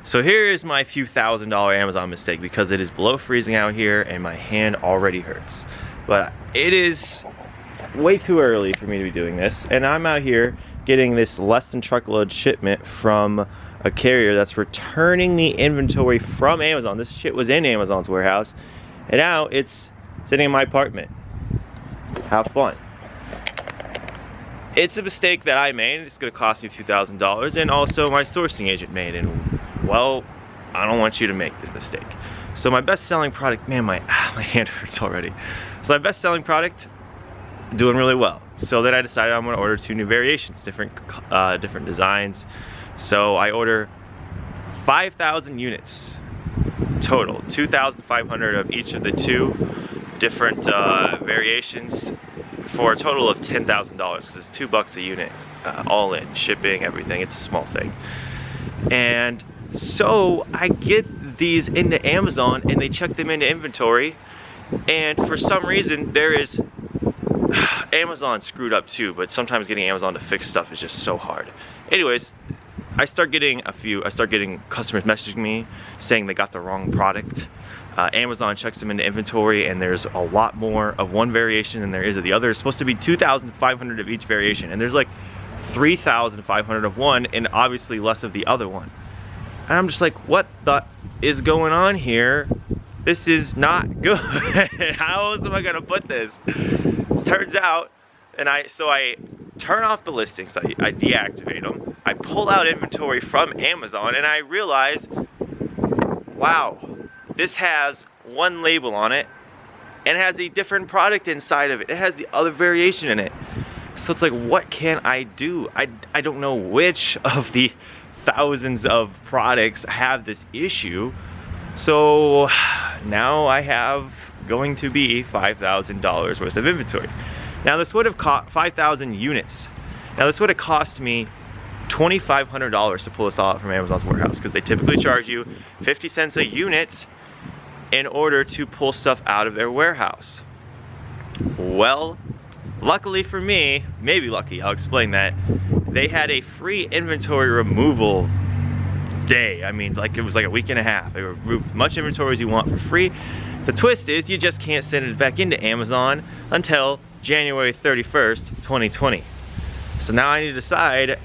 So here is my few $1,000 Amazon mistake, because it is below freezing out here and my hand already hurts. But it is way too early for me to be doing this, and I'm out here getting this less than truckload shipment from a carrier that's returning the inventory from Amazon. This shit was in Amazon's warehouse, and now it's sitting in my apartment. Have fun. It's a mistake that I made. It's gonna cost me a few $1,000s, and also my sourcing agent made, and well, I don't want you to make this mistake. So my best-selling product, man, my hand hurts already. So my best-selling product, doing really well. So then I decided I'm gonna order 2 new variations, different designs. So I order 5,000 units total, 2,500 of each of the 2 different variations, for a total of $10,000, because it's $2 a unit, all in, shipping, everything. It's a small thing. And so I get these into Amazon, and they check them into inventory, and for some reason there is Amazon screwed up too, but sometimes getting Amazon to fix stuff is just so hard. Anyways, I start getting customers messaging me saying they got the wrong product. Amazon checks them into inventory, and there's a lot more of one variation than there is of the other. It's supposed to be 2,500 of each variation, and there's like 3,500 of one, and obviously less of the other one. And I'm just like, what the is going on here? This is not good. How else am I gonna put this? It turns out, and I turn off the listings, I deactivate them, I pull out inventory from Amazon, and I realize, wow, this has one label on it, and it has a different product inside of it. It has the other variation in it. So it's like, what can I do? I don't know which of the thousands of products have this issue. So now I have going to be $5,000 worth of inventory. Now this would have cost 5,000 units. Now this would have cost me $2,500 to pull this all out from Amazon's warehouse, because they typically charge you 50 cents a unit in order to pull stuff out of their warehouse. Well, luckily for me, maybe lucky, I'll explain that, they had a free inventory removal day. I mean, like, it was like a week and a half. They remove as much inventory as you want for free. The twist is you just can't send it back into Amazon until January 31st, 2020. So now I need to decide,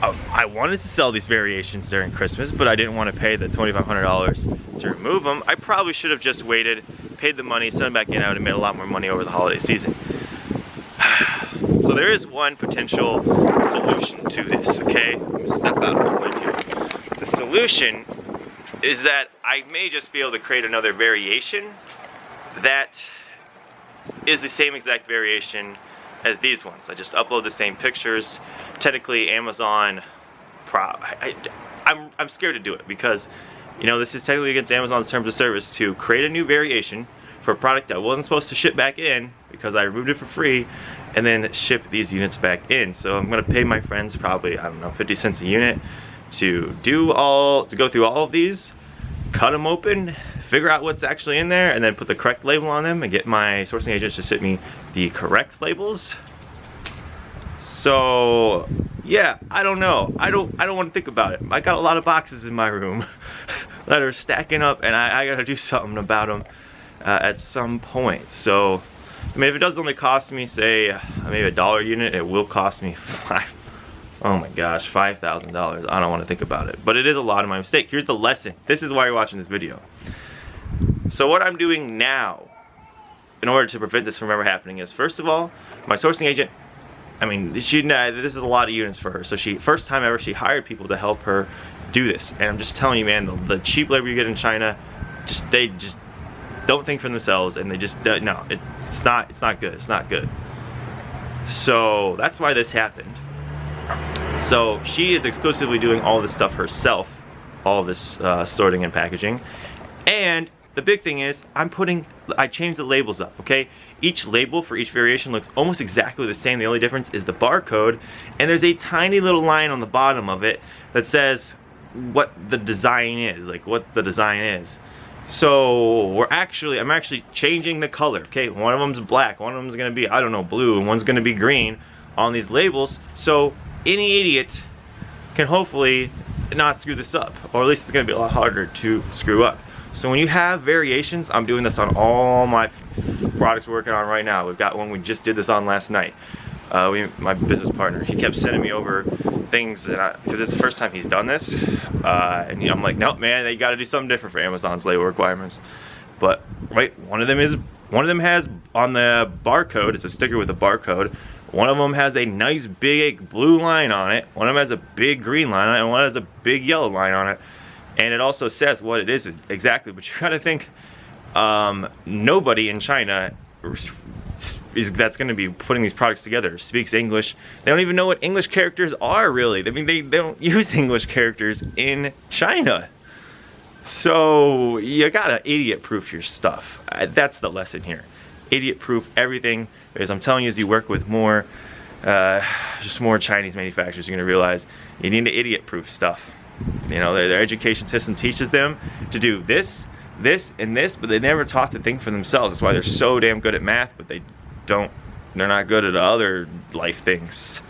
I wanted to sell these variations during Christmas, but I didn't want to pay the $2,500 to remove them. I probably should have just waited, paid the money, sent them back in. I would have made a lot more money over the holiday season. So there is one potential solution to this, okay? Let me step out of the way here. The solution is that I may just be able to create another variation that is the same exact variation as these ones. I just upload the same pictures. Technically, Amazon, I'm scared to do it, because, you know, this is technically against Amazon's terms of service to create a new variation for a product that wasn't supposed to ship back in, because I removed it for free, and then ship these units back in. So I'm gonna pay my friends probably, I don't know, 50 cents a unit to go through all of these, cut them open, figure out what's actually in there, and then put the correct label on them, and get my sourcing agents to send me the correct labels. So yeah, I don't know. I don't want to think about it. I got a lot of boxes in my room that are stacking up, and I gotta do something about them at some point. So I mean, if it does only cost me, say, maybe $1 a unit, it will cost me $5,000. I don't want to think about it, but it is a lot of my mistake. Here's the lesson. This is why you're watching this video. So what I'm doing now, in order to prevent this from ever happening, is, first of all, my sourcing agent, I mean, this is a lot of units for her. So first time ever, she hired people to help her do this. And I'm just telling you, man, the cheap labor you get in China, they just don't think for themselves, and they just, no, it's not good. It's not good. So that's why this happened. So she is exclusively doing all this stuff herself, all this sorting and packaging. And the big thing is, I changed the labels up, okay? Each label for each variation looks almost exactly the same. The only difference is the barcode, and there's a tiny little line on the bottom of it that says what the design is, like what the design is. So I'm actually changing the color, okay? One of them's black, one of them's gonna be, I don't know, blue, and one's gonna be green on these labels. So any idiot can hopefully not screw this up, or at least it's gonna be a lot harder to screw up. So when you have variations, I'm doing this on all my products we're working on right now. We've got one we just did this on last night. My business partner, he kept sending me over things that because it's the first time he's done this, and you know, I'm like, nope, man, you got to do something different for Amazon's label requirements. But right, one of them has on the barcode, it's a sticker with a barcode. One of them has a nice big blue line on it. One of them has a big green line on it, and one has a big yellow line on it. And it also says what it is exactly. But you gotta think, nobody in China that's going to be putting these products together speaks English. They don't even know what English characters are, really. I mean, they don't use English characters in China. So you gotta idiot-proof your stuff. That's the lesson here. Idiot-proof everything. Because I'm telling you, as you work with more, just more Chinese manufacturers, you're gonna realize you need to idiot-proof stuff. You know, their education system teaches them to do this, this, and this, but they never taught to think for themselves. That's why they're so damn good at math, but they're not good at other life things.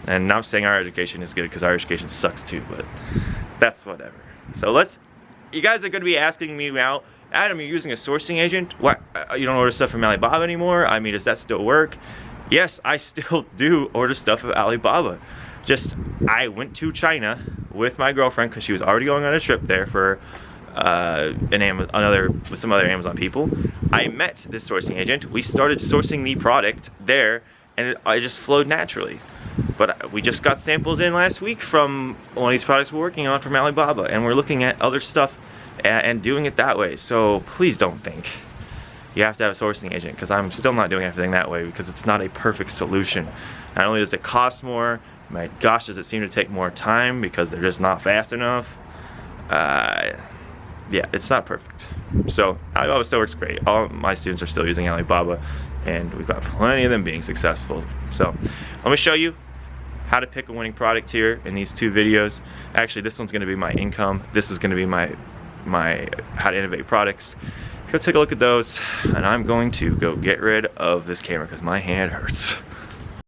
And I'm saying our education is good because our education sucks too, but that's whatever. So you guys are going to be asking me now, Adam, you're using a sourcing agent? What, you don't order stuff from Alibaba anymore? I mean, does that still work? Yes, I still do order stuff from Alibaba. Just, I went to China with my girlfriend because she was already going on a trip there for with some other Amazon people. I met this sourcing agent. We started sourcing the product there, and it just flowed naturally. But we just got samples in last week from one of these products we're working on from Alibaba, and we're looking at other stuff and doing it that way. So please don't think you have to have a sourcing agent, because I'm still not doing everything that way, because it's not a perfect solution. Not only does it cost more, my gosh, does it seem to take more time because they're just not fast enough. Yeah, it's not perfect. So Alibaba still works great. All my students are still using Alibaba, and we've got plenty of them being successful. So let me show you how to pick a winning product here in these two videos. Actually, this one's going to be my income. This is going to be my how to innovate products. Go take a look at those, and I'm going to go get rid of this camera because my hand hurts.